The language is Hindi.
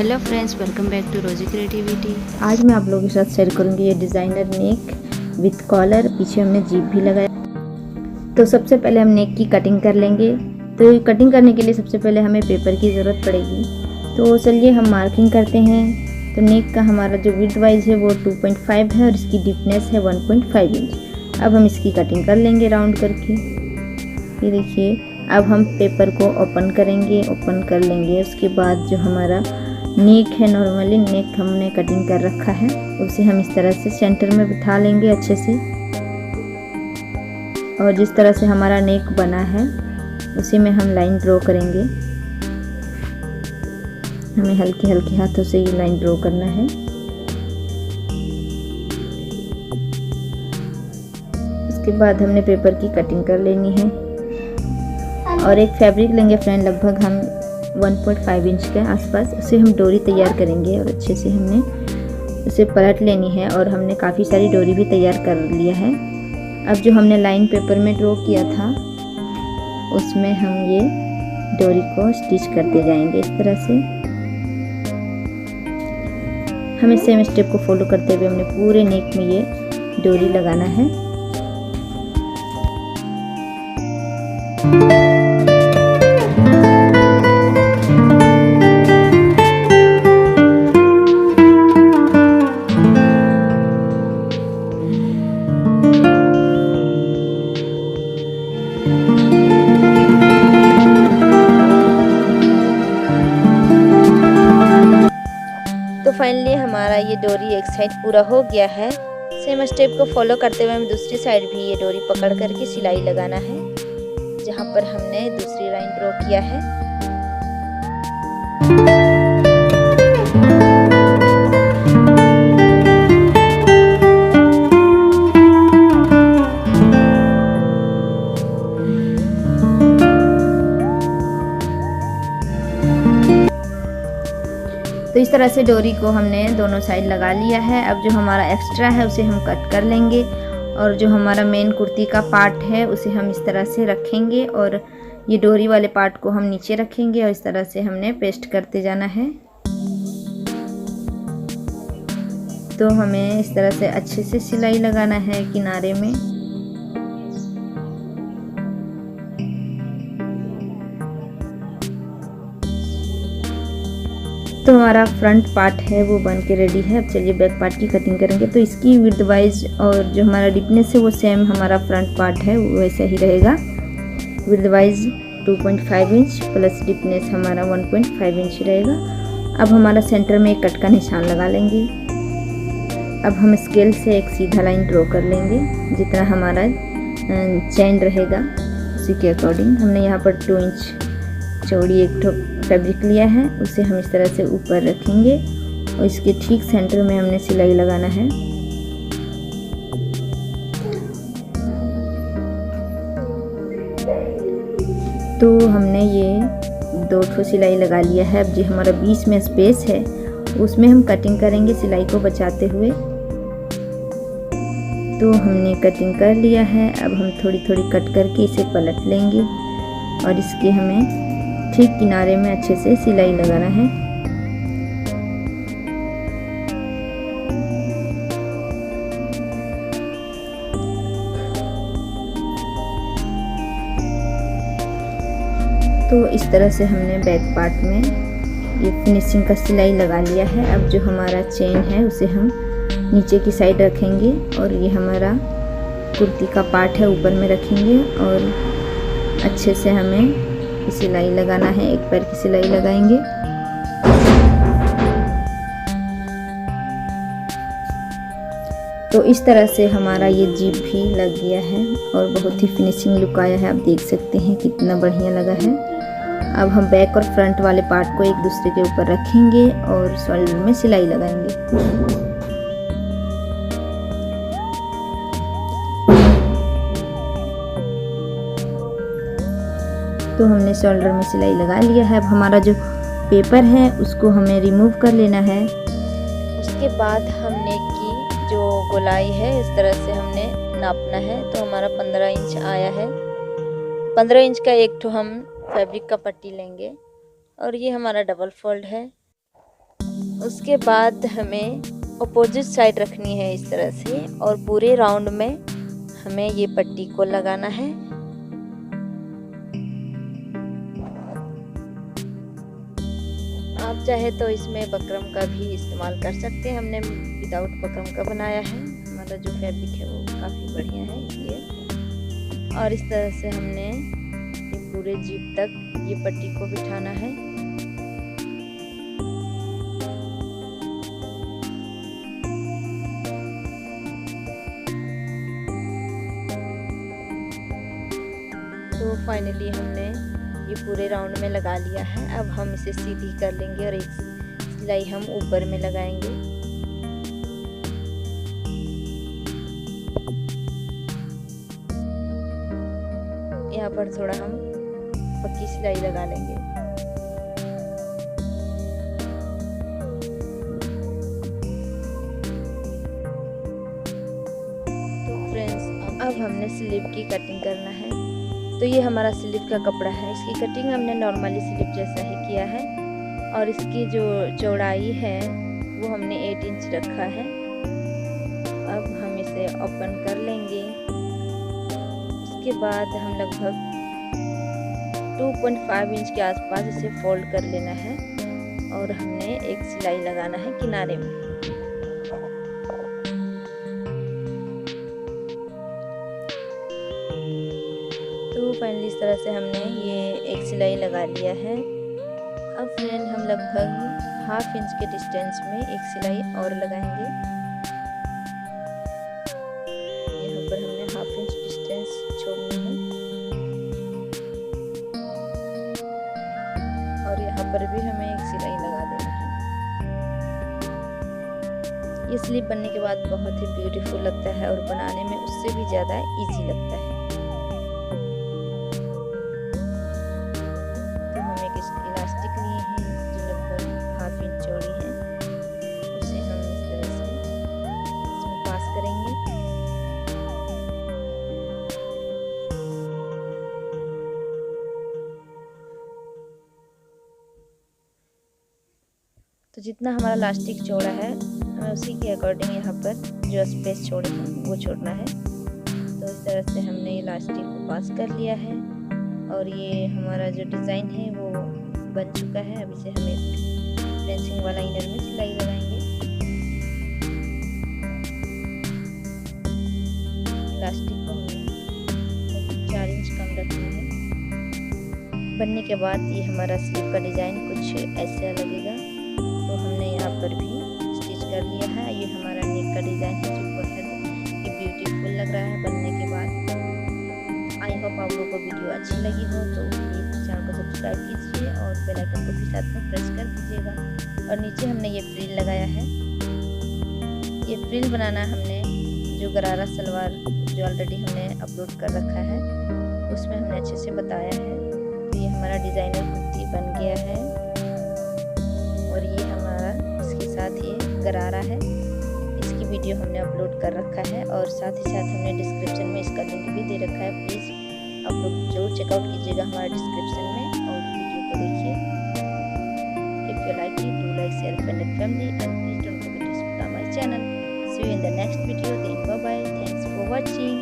Hello friends, welcome back to Rosy creativity. आज मैं आप लोगों के साथ शेयर करूंगी ये डिज़ाइनर नेक विथ कॉलर। पीछे हमने जीप भी लगाया। तो सबसे पहले हम नेक की कटिंग कर लेंगे। तो कटिंग करने के लिए सबसे पहले हमें पेपर की ज़रूरत पड़ेगी। तो चलिए हम मार्किंग करते हैं। तो नेक का हमारा जो विड्थ वाइज है वो 2.5 है और इसकी डीपनेस है 1.5 इंच। अब हम इसकी कटिंग कर लेंगे राउंड करके। ये देखिए, अब हम पेपर को ओपन करेंगे, ओपन कर लेंगे। उसके बाद जो हमारा नेक है, नॉर्मली नेक हमने कटिंग कर रखा है, उसे हम इस तरह से सेंटर में बिठा लेंगे अच्छे से। और जिस तरह से हमारा नेक बना है उसी में हम लाइन ड्रॉ करेंगे। हमें हल्के हल्के हाथों से ये लाइन ड्रॉ करना है। उसके बाद हमने पेपर की कटिंग कर लेनी है और एक फैब्रिक लेंगे फ्रेंड, लगभग हम 1.5 इंच के आसपास। उसे हम डोरी तैयार करेंगे और अच्छे से हमने उसे पलट लेनी है। और हमने काफ़ी सारी डोरी भी तैयार कर लिया है। अब जो हमने लाइन पेपर में ड्रॉ किया था उसमें हम ये डोरी को स्टिच करते जाएंगे इस तरह से। हमें सेम स्टेप को फॉलो करते हुए हमने पूरे नेक में ये डोरी लगाना है। तो फाइनली हमारा ये डोरी एक साइड पूरा हो गया है। सेम स्टेप को फॉलो करते हुए हम दूसरी साइड भी ये डोरी पकड़ करके सिलाई लगाना है जहाँ पर हमने दूसरी लाइन ड्रॉ किया है। तो इस तरह से डोरी को हमने दोनों साइड लगा लिया है। अब जो हमारा एक्स्ट्रा है उसे हम कट कर लेंगे और जो हमारा मेन कुर्ती का पार्ट है उसे हम इस तरह से रखेंगे और ये डोरी वाले पार्ट को हम नीचे रखेंगे और इस तरह से हमने पेस्ट करते जाना है। तो हमें इस तरह से अच्छे से सिलाई लगाना है किनारे में। तो हमारा फ्रंट पार्ट है वो बन के रेडी है। अब चलिए बैक पार्ट की कटिंग करेंगे। तो इसकी विड्थ वाइज और जो हमारा डीपनेस है वो सेम हमारा फ्रंट पार्ट है वैसा ही रहेगा। Width wise 2.5 inch plus deepness हमारा 1.5 इंच रहेगा। अब हमारा सेंटर में एक कट का निशान लगा लेंगे। अब हम स्केल से एक सीधा लाइन ड्रॉ कर लेंगे जितना हमारा चैन रहेगा उसी के अकॉर्डिंग। हमने यहाँ पर 2 इंच चौड़ी एक फैब्रिक लिया है, उसे हम इस तरह से ऊपर रखेंगे और इसके ठीक सेंटर में हमने सिलाई लगाना है। तो हमने ये 2 ठो सिलाई लगा लिया है। अब जो हमारा बीच में स्पेस है उसमें हम कटिंग करेंगे सिलाई को बचाते हुए। तो हमने कटिंग कर लिया है। अब हम थोड़ी थोड़ी कट करके इसे पलट लेंगे और इसके हमें ठीक किनारे में अच्छे से सिलाई लगाना है। तो इस तरह से हमने बैक पार्ट में ये फिनिशिंग का सिलाई लगा लिया है। अब जो हमारा चेन है उसे हम नीचे की साइड रखेंगे और ये हमारा कुर्ती का पार्ट है ऊपर में रखेंगे और अच्छे से हमें सिलाई लगाना है। एक पैर की सिलाई लगाएंगे। तो इस तरह से हमारा ये जीप भी लग गया है और बहुत ही फिनिशिंग लुक आया है। आप देख सकते हैं कितना बढ़िया लगा है। अब हम बैक और फ्रंट वाले पार्ट को एक दूसरे के ऊपर रखेंगे और शोल्डर में सिलाई लगाएंगे। तो हमने शोल्डर में सिलाई लगा लिया है। अब हमारा जो पेपर है उसको हमें रिमूव कर लेना है। उसके बाद हमने की जो गोलाई है इस तरह से हमने नापना है। तो हमारा 15 इंच आया है। 15 इंच का एक ठो हम फैब्रिक का पट्टी लेंगे और ये हमारा डबल फोल्ड है। उसके बाद हमें अपोजिट साइड रखनी है इस तरह से, और पूरे राउंड में हमें ये पट्टी को लगाना है। आप चाहे तो इसमें बकरम का भी इस्तेमाल कर सकते हैं। हमने विदाउट बकरम का बनाया है। हमारा जो फैब्रिक है वो काफ़ी बढ़िया है इसलिए। और इस तरह से हमने ये पूरे जीप तक ये पट्टी को बिठाना है। तो फाइनली हमने ये पूरे राउंड में लगा लिया है। अब हम इसे सीधी कर लेंगे और एक सिलाई हम ऊपर में लगाएंगे। यहाँ पर थोड़ा हम पक्की सिलाई लगा लेंगे। तो फ्रेंड्स, अब हमने स्लीव की कटिंग करना है। तो ये हमारा स्लीव का कपड़ा है। इसकी कटिंग हमने नॉर्मली स्लीव जैसा ही किया है, और इसकी जो चौड़ाई है वो हमने 8 इंच रखा है। अब हम इसे ओपन कर लेंगे। उसके बाद हम लगभग 2.5 इंच के आसपास इसे फोल्ड कर लेना है, और हमने एक सिलाई लगाना है किनारे में। तो फाइनली इस तरह से हमने ये एक सिलाई लगा लिया है। अब फ्रेंड, हम लगभग 1/2 इंच के डिस्टेंस में एक सिलाई और लगाएंगे। यहाँ पर हमने 1/2 इंच डिस्टेंस छोड़नी है, और यहाँ पर भी हमें एक सिलाई लगा देना है। ये स्लीव बनने के बाद बहुत ही ब्यूटीफुल लगता है, और बनाने में उससे भी ज़्यादा इजी लगता है। इलास्टिक लिए हैं जो लगभग 1/2 इंच चौड़ी है, उसे हम इस तरह से इसमें पास करेंगे। तो जितना हमारा इलास्टिक चौड़ा है, हमें उसी के अकॉर्डिंग यहाँ पर जो स्पेस छोड़े हैं वो छोड़ना है। तो इस तरह से हमने इलास्टिक को पास कर लिया है, और ये हमारा जो डिज़ाइन है वो बन चुका है। अब इसे हम एक फ्रेंचिंग वाला इनर में सिलाई लगाएंगे। इलास्टिक को हमें 4 इंच कम रखना है। बनने के बाद ये हमारा स्लीव का डिज़ाइन कुछ ऐसा लगेगा। तो हमने यहाँ पर भी स्टिच कर लिया है। ये हमारा नेक का डिज़ाइन है जो बहुत ही ब्यूटीफुल लग रहा है बनने के बाद। आई होप आप लोगों को वीडियो अच्छी लगी हो, तो प्लीज़ चैनल को सब्सक्राइब कीजिए और बेल आइकन को भी साथ में प्रेस कर दीजिएगा। और नीचे हमने ये फ्रिल लगाया है। ये फ्रिल बनाना हमने जो गरारा सलवार जो ऑलरेडी हमने अपलोड कर रखा है उसमें हमने अच्छे से बताया है। तो ये हमारा डिज़ाइनर कुर्ती बन गया है, और ये हमारा इसके साथ ये गरारा है। इसकी वीडियो हमने अपलोड कर रखा है, और साथ ही साथ हमने डिस्क्रिप्शन में इसका लिंक भी दे रखा है। प्लीज़ आप लोग जरूर चेकआउट कीजिएगा हमारे डिस्क्रिप्शन में, और वीडियो को देखिए। If you like it, do like, share, friend and family, and please don't forget to subscribe my channel. See you in the next video. Then bye bye. Thanks for watching.